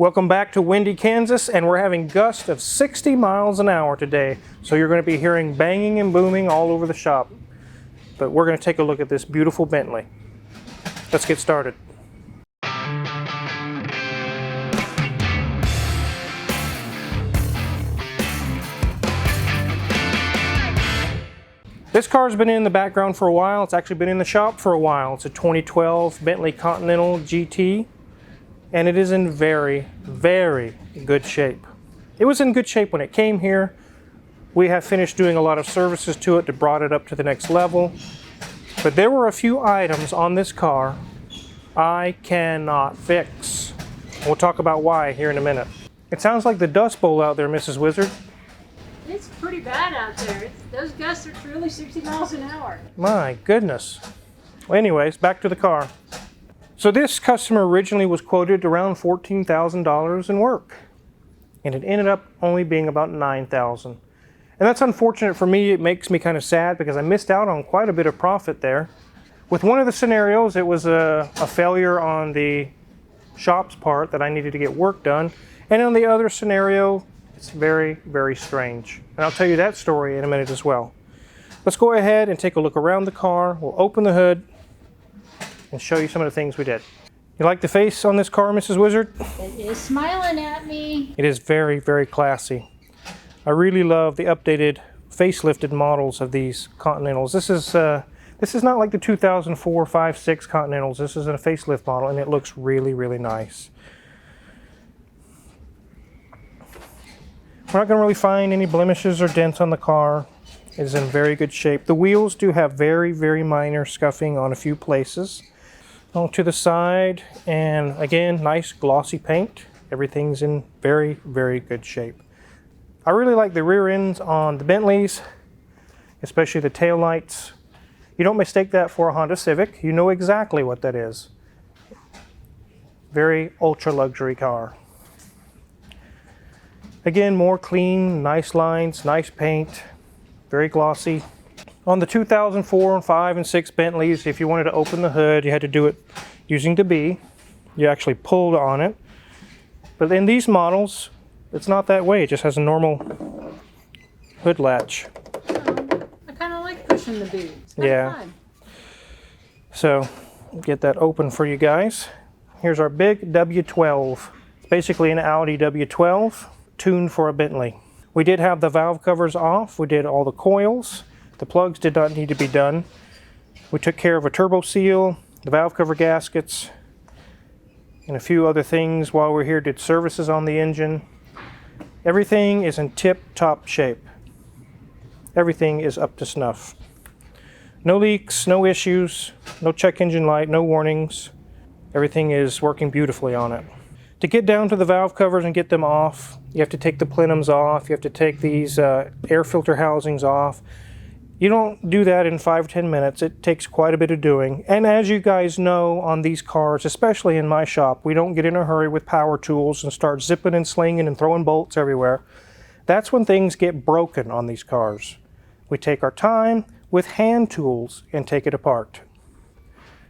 Welcome back to windy Kansas, and we're having gusts of 60 miles an hour today. So you're going to be hearing banging and booming all over the shop. But we're going to take a look at this beautiful Bentley. Let's get started. This car's been in the background for a while. It's actually been in the shop for a while. It's a 2012 Bentley Continental GT. And it is in very, very good shape. It was in good shape when it came here. We have finished doing a lot of services to it to brought it up to the next level. But there were a few items on this car I cannot fix. We'll talk about why here in a minute. It sounds like the Dust Bowl out there, Mrs. Wizard. It's pretty bad out there. Those gusts are truly 60 miles an hour. My goodness. Well, anyways, back to the car. So this customer originally was quoted around $14,000 in work, and it ended up only being about $9,000. And that's unfortunate for me. It makes me kind of sad because I missed out on quite a bit of profit there. With one of the scenarios, it was a failure on the shop's part that I needed to get work done. And on the other scenario, it's very, very strange. And I'll tell you that story in a minute as well. Let's go ahead and take a look around the car. We'll open the hood and show you some of the things we did. You like the face on this car, Mrs. Wizard? It is smiling at me. It is very, very classy. I really love the updated facelifted models of these Continentals. This is not like the 2004, 5, 6 Continentals. This is a facelift model, and it looks really, really nice. We're not going to really find any blemishes or dents on the car. It is in very good shape. The wheels do have very, very minor scuffing on a few places. On to the side, and again, nice glossy paint. Everything's in very, very good shape. I really like the rear ends on the Bentleys, especially the tail lights. You don't mistake that for a Honda Civic. You know exactly what that is. Very ultra luxury car. Again, more clean, nice lines, nice paint, very glossy. On the 2004 and 5 and 6 Bentleys, if you wanted to open the hood, you had to do it using the B. You actually pulled on it. But in these models, it's not that way. It just has a normal hood latch. I kind of like pushing the B. It's kind of fun. So, get that open for you guys. Here's our big W12. It's basically an Audi W12 tuned for a Bentley. We did have the valve covers off. We did all the coils. The plugs did not need to be done. We took care of a turbo seal, the valve cover gaskets, and a few other things while we're here. Did services on the engine. Everything is in tip-top shape. Everything is up to snuff. No leaks, no issues, no check engine light, no warnings. Everything is working beautifully on it. To get down to the valve covers and get them off, you have to take the plenums off. You have to take these air filter housings off. You don't do that in 5-10 minutes. It takes quite a bit of doing. And as you guys know, on these cars, especially in my shop, we don't get in a hurry with power tools and start zipping and slinging and throwing bolts everywhere. That's when things get broken on these cars. We take our time with hand tools and take it apart.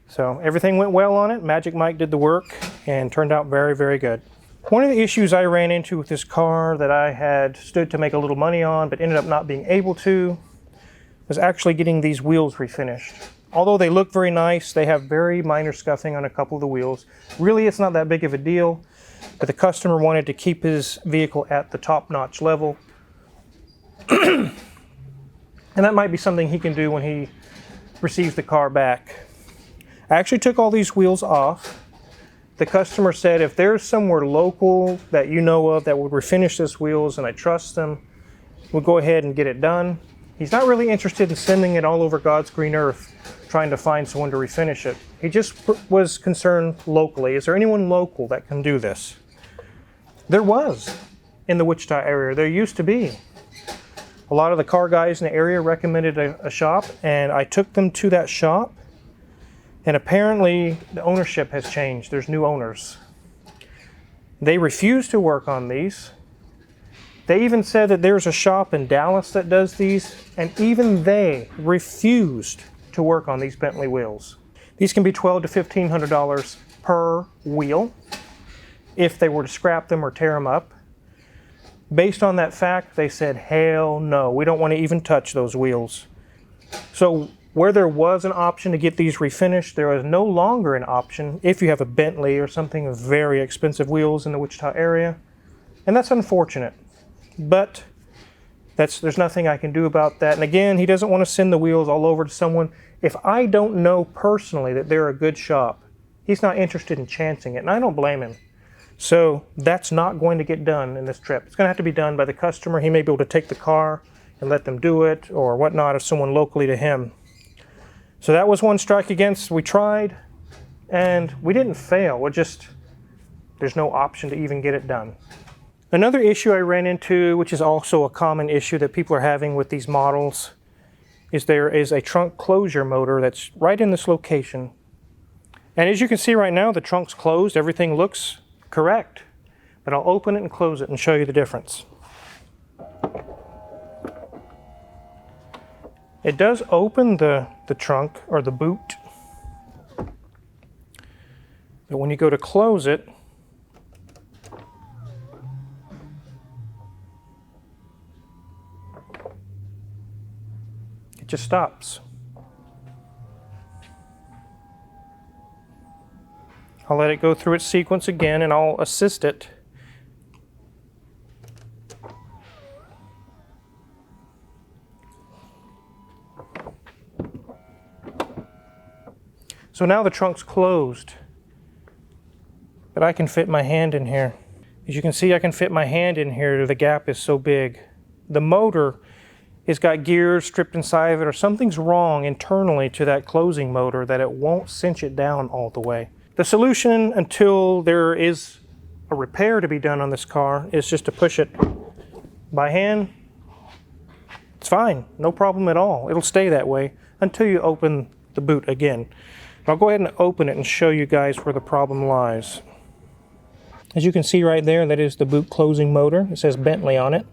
So everything went well on it. Magic Mike did the work and turned out very, very good. One of the issues I ran into with this car that I had stood to make a little money on but ended up not being able to was actually getting these wheels refinished. Although they look very nice, they have very minor scuffing on a couple of the wheels. Really, it's not that big of a deal, but the customer wanted to keep his vehicle at the top-notch level. And that might be something he can do when he receives the car back. I actually took all these wheels off. The customer said if there's somewhere local that you know of that would refinish these wheels and I trust them, we'll go ahead and get it done. He's not really interested in sending it all over God's green earth, trying to find someone to refinish it. He just was concerned locally. Is there anyone local that can do this? There was in the Wichita area. There used to be. A lot of the car guys in the area recommended a shop, and I took them to that shop. And apparently the ownership has changed. There's new owners. They refuse to work on these. They even said that there's a shop in Dallas that does these, and even they refused to work on these Bentley wheels. These can be $1,200 to $1,500 per wheel. if they were to scrap them or tear them up. Based on that fact, they said, hell no, we don't want to even touch those wheels. So where there was an option to get these refinished, there is no longer an option if you have a Bentley or something with very expensive wheels in the Wichita area. And that's unfortunate. But there's nothing I can do about that. And again, he doesn't want to send the wheels all over to someone. If I don't know personally that they're a good shop, he's not interested in chancing it, and I don't blame him. So that's not going to get done in this trip. It's going to have to be done by the customer. He may be able to take the car and let them do it or whatnot, if someone locally to him. So that was one strike against. We tried, and we didn't fail. There's no option to even get it done. Another issue I ran into, which is also a common issue that people are having with these models, is there is a trunk closure motor that's right in this location. And as you can see right now, the trunk's closed. Everything looks correct. But I'll open it and close it and show you the difference. It does open the trunk or the boot. But when you go to close it, it just stops. I'll let it go through its sequence again and I'll assist it. So now the trunk's closed, but I can fit my hand in here. As you can see, I can fit my hand in here. The gap is so big. The motor has got gears stripped inside of it, or something's wrong internally to that closing motor that it won't cinch it down all the way. The solution, until there is a repair to be done on this car, is just to push it by hand. It's fine, no problem at all. It'll stay that way until you open the boot again. I'll go ahead and open it and show you guys where the problem lies. As you can see right there, that is the boot closing motor. It says Bentley on it.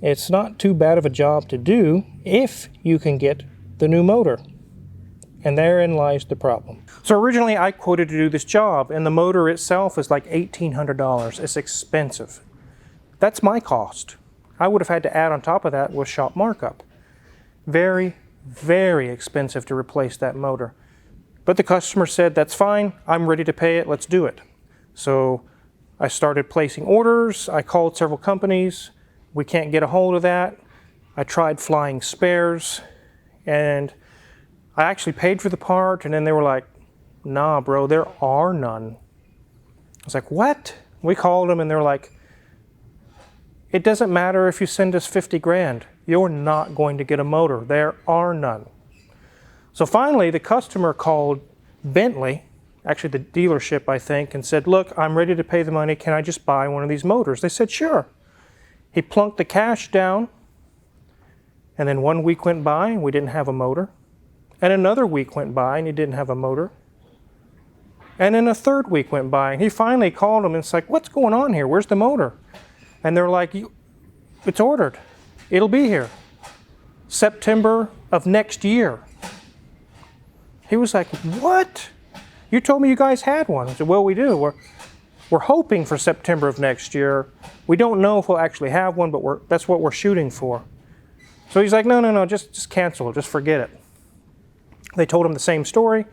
It's not too bad of a job to do if you can get the new motor. And therein lies the problem. So originally I quoted to do this job, and the motor itself is like $1,800. It's expensive. That's my cost. I would have had to add on top of that with shop markup. Very, very expensive to replace that motor. But the customer said, that's fine, I'm ready to pay it, let's do it. So I started placing orders, I called several companies, we can't get a hold of that. I tried flying spares, and I actually paid for the part, and then they were like, nah, bro, there are none. I was like, what? We called them, and they're like, it doesn't matter if you send us 50 grand. You're not going to get a motor. There are none. So finally, the customer called Bentley, actually the dealership, I think, and said, look, I'm ready to pay the money. Can I just buy one of these motors? They said, sure. He plunked the cash down, and then 1 week went by, and we didn't have a motor. And another week went by, and he didn't have a motor. And then a third week went by, and he finally called him, and it's like, what's going on here? Where's the motor? And they're like, it's ordered. It'll be here. September of next year. He was like, what? You told me you guys had one. I said, well, we do. We're hoping for September of next year. We don't know if we'll actually have one, but that's what we're shooting for. So he's like, no, just cancel it. Just forget it. They told him the same story.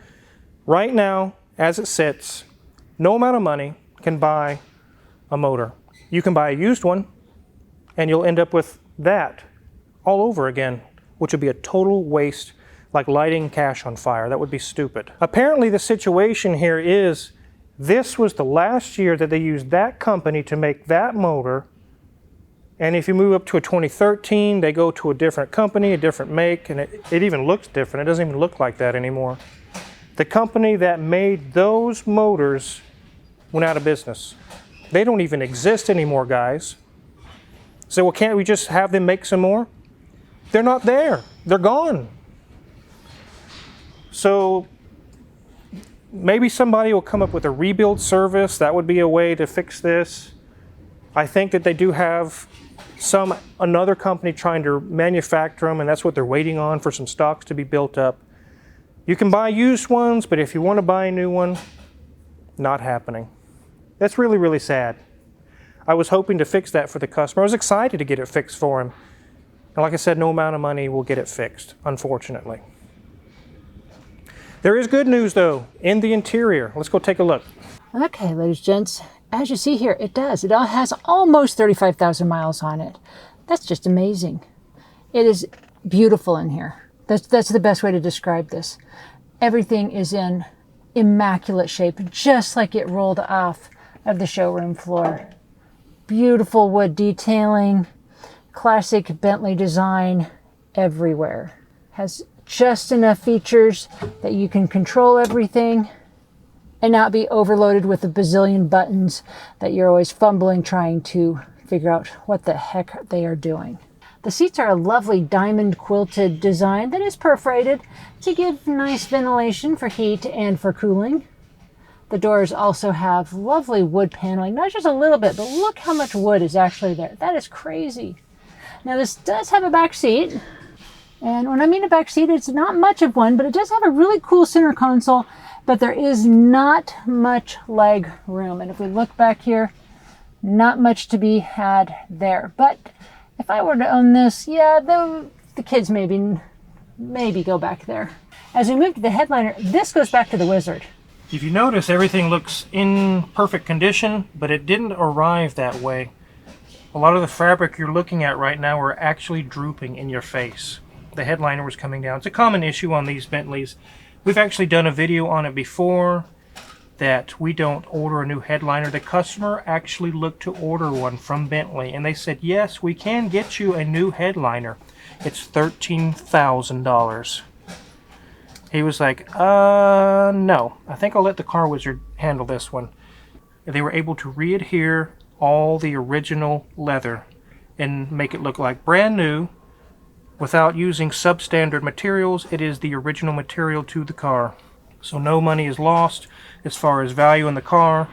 Right now, as it sits, no amount of money can buy a motor. You can buy a used one, and you'll end up with that all over again, which would be a total waste, like lighting cash on fire. That would be stupid. Apparently, the situation here is this was the last year that they used that company to make that motor, and if you move up to a 2013, they go to a different company, a different make, and it even looks different. It doesn't even look like that anymore. The company that made those motors went out of business. They don't even exist anymore, guys. So, well, can't we just have them make some more? They're not there. They're gone. So maybe somebody will come up with a rebuild service. That would be a way to fix this. I think that they do have another company trying to manufacture them, and that's what they're waiting on, for some stocks to be built up. You can buy used ones, but if you want to buy a new one, not happening. That's really, really sad. I was hoping to fix that for the customer. I was excited to get it fixed for him. And like I said, no amount of money will get it fixed, unfortunately. There is good news, though, in the interior. Let's go take a look. Okay, ladies and gents, as you see here, it does. It all has almost 35,000 miles on it. That's just amazing. It is beautiful in here. That's the best way to describe this. Everything is in immaculate shape, just like it rolled off of the showroom floor. Beautiful wood detailing, classic Bentley design everywhere. Has just enough features that you can control everything and not be overloaded with a bazillion buttons that you're always fumbling trying to figure out what the heck they are doing. The seats are a lovely diamond quilted design that is perforated to give nice ventilation for heat and for cooling. The doors also have lovely wood paneling, not just a little bit, but look how much wood is actually there. That is crazy. Now this does have a back seat. And when I mean a back seat, it's not much of one, but it does have a really cool center console, but there is not much leg room. And if we look back here, not much to be had there. But if I were to own this, yeah, the kids maybe go back there. As we move to the headliner, this goes back to the Wizard. If you notice, everything looks in perfect condition, but it didn't arrive that way. A lot of the fabric you're looking at right now are actually drooping in your face. The headliner was coming down. It's a common issue on these Bentleys. We've actually done a video on it before, that we don't order a new headliner. The customer actually looked to order one from Bentley, and they said, yes, we can get you a new headliner. It's $13,000. He was like, no, I think I'll let the Car Wizard handle this one. They were able to re-adhere all the original leather and make it look like brand new without using substandard materials. It is the original material to the car. So no money is lost as far as value in the car.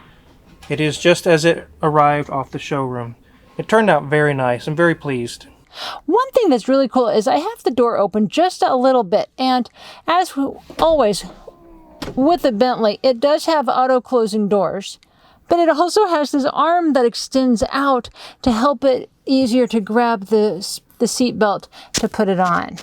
It is just as it arrived off the showroom. It turned out very nice. I'm very pleased. One thing that's really cool is I have the door open just a little bit, and as always with the Bentley, it does have auto closing doors, but it also has this arm that extends out to help it easier to grab the seat belt to put it on.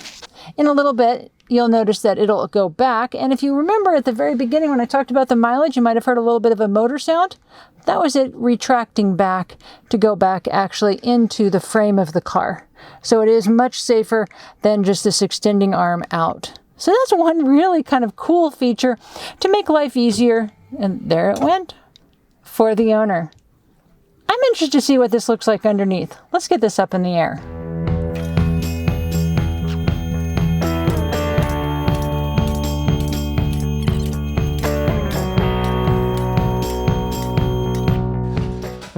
In a little bit, you'll notice that it'll go back, and if you remember at the very beginning when I talked about the mileage, you might have heard a little bit of a motor sound. That was it retracting back to go back actually into the frame of the car. So it is much safer than just this extending arm out. So that's one really kind of cool feature to make life easier. And there it went for the owner. I'm interested to see what this looks like underneath. Let's get this up in the air.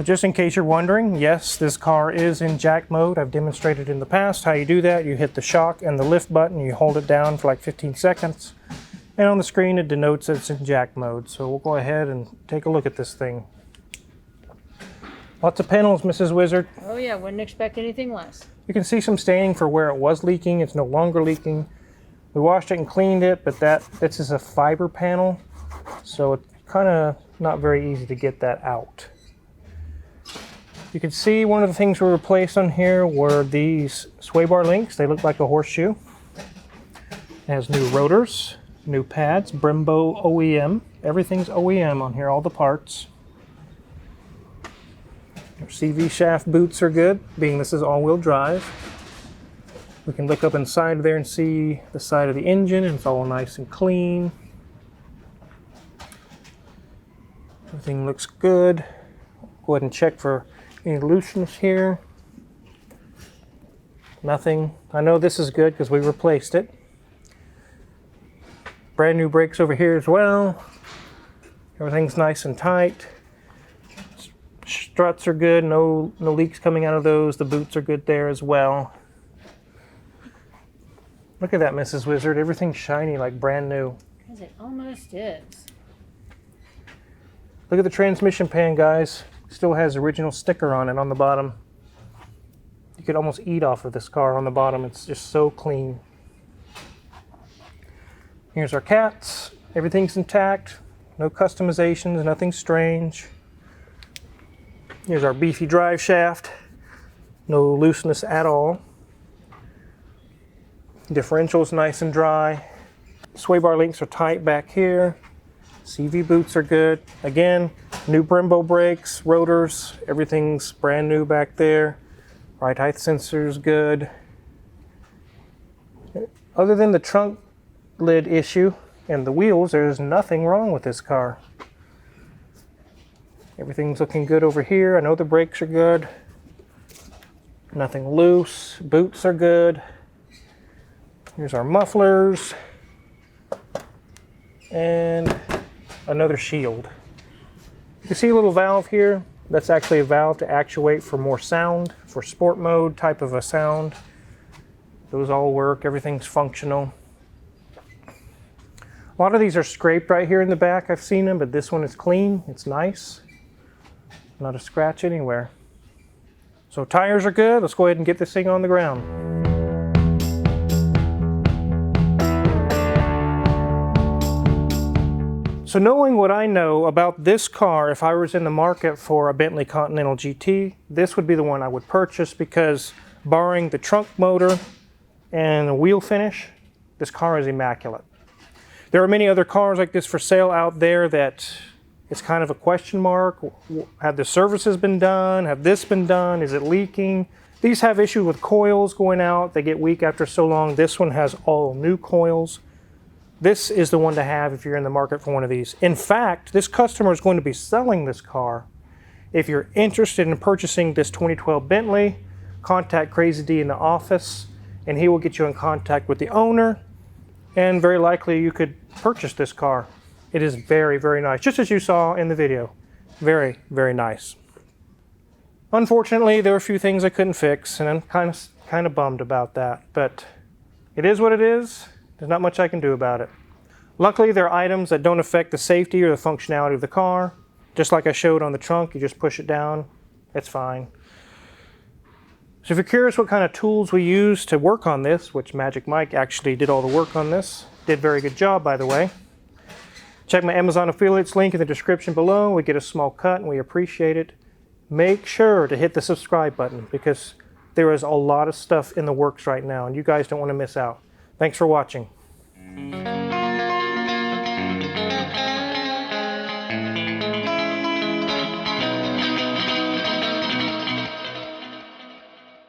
Just in case you're wondering, yes, this car is in jack mode. I've demonstrated in the past how you do that. You hit the shock and the lift button, you hold it down for like 15 seconds, and on the screen it denotes that it's in jack mode. So we'll go ahead and take a look at this thing. Lots of panels, Mrs. Wizard. Oh yeah, wouldn't expect anything less. You can see some staining for where it was leaking. It's no longer leaking. We washed it and cleaned it, but this is a fiber panel, so it's kind of not very easy to get that out. You can see one of the things we replaced on here were these sway bar links. They look like a horseshoe. It has new rotors, new pads, Brembo OEM. Everything's OEM on here, all the parts. Your CV shaft boots are good, being this is all-wheel drive. We can look up inside there and see the side of the engine, and it's all nice and clean. Everything looks good. Go ahead and check for any looseness here. Nothing. I know this is good because we replaced it. Brand new brakes over here as well. Everything's nice and tight. Struts are good. No leaks coming out of those. The boots are good there as well. Look at that, Mrs. Wizard. Everything's shiny like brand new. Because it almost is. Look at the transmission pan, guys. Still has original sticker on it on the bottom. You could almost eat off of this car on the bottom. It's just so clean. Here's our cats. Everything's intact. No customizations, nothing strange. Here's our beefy drive shaft. No looseness at all. Differential's nice and dry. Sway bar links are tight back here. CV boots are good. Again, new Brembo brakes, rotors, everything's brand new back there. Ride height sensor's good. Other than the trunk lid issue and the wheels, there's nothing wrong with this car. Everything's looking good over here. I know the brakes are good. Nothing loose. Boots are good. Here's our mufflers. And another shield. You see a little valve here? That's actually a valve to actuate for more sound, for sport mode type of a sound. Those all work. Everything's functional. A lot of these are scraped right here in the back. I've seen them, but this one is clean. It's nice. Not a scratch anywhere. So tires are good. Let's go ahead and get this thing on the ground. So knowing what I know about this car, if I was in the market for a Bentley Continental GT, this would be the one I would purchase because barring the trunk motor and the wheel finish, this car is immaculate. There are many other cars like this for sale out there that it's kind of a question mark. Have the services been done? Have this been done? Is it leaking? These have issues with coils going out. They get weak after so long. This one has all new coils. This is the one to have if you're in the market for one of these. In fact, this customer is going to be selling this car. If you're interested in purchasing this 2012 Bentley, contact Crazy D in the office and he will get you in contact with the owner, and very likely you could purchase this car. It is very, very nice, just as you saw in the video. Very, very nice. Unfortunately, there are a few things I couldn't fix, and I'm kind of bummed about that, but it is what it is. There's not much I can do about it. Luckily, there are items that don't affect the safety or the functionality of the car. Just like I showed on the trunk, you just push it down, it's fine. So if you're curious what kind of tools we use to work on this, which Magic Mike actually did all the work on this, did a very good job, by the way. Check my Amazon affiliates link in the description below. We get a small cut and we appreciate it. Make sure to hit the subscribe button because there is a lot of stuff in the works right now and you guys don't want to miss out. Thanks for watching.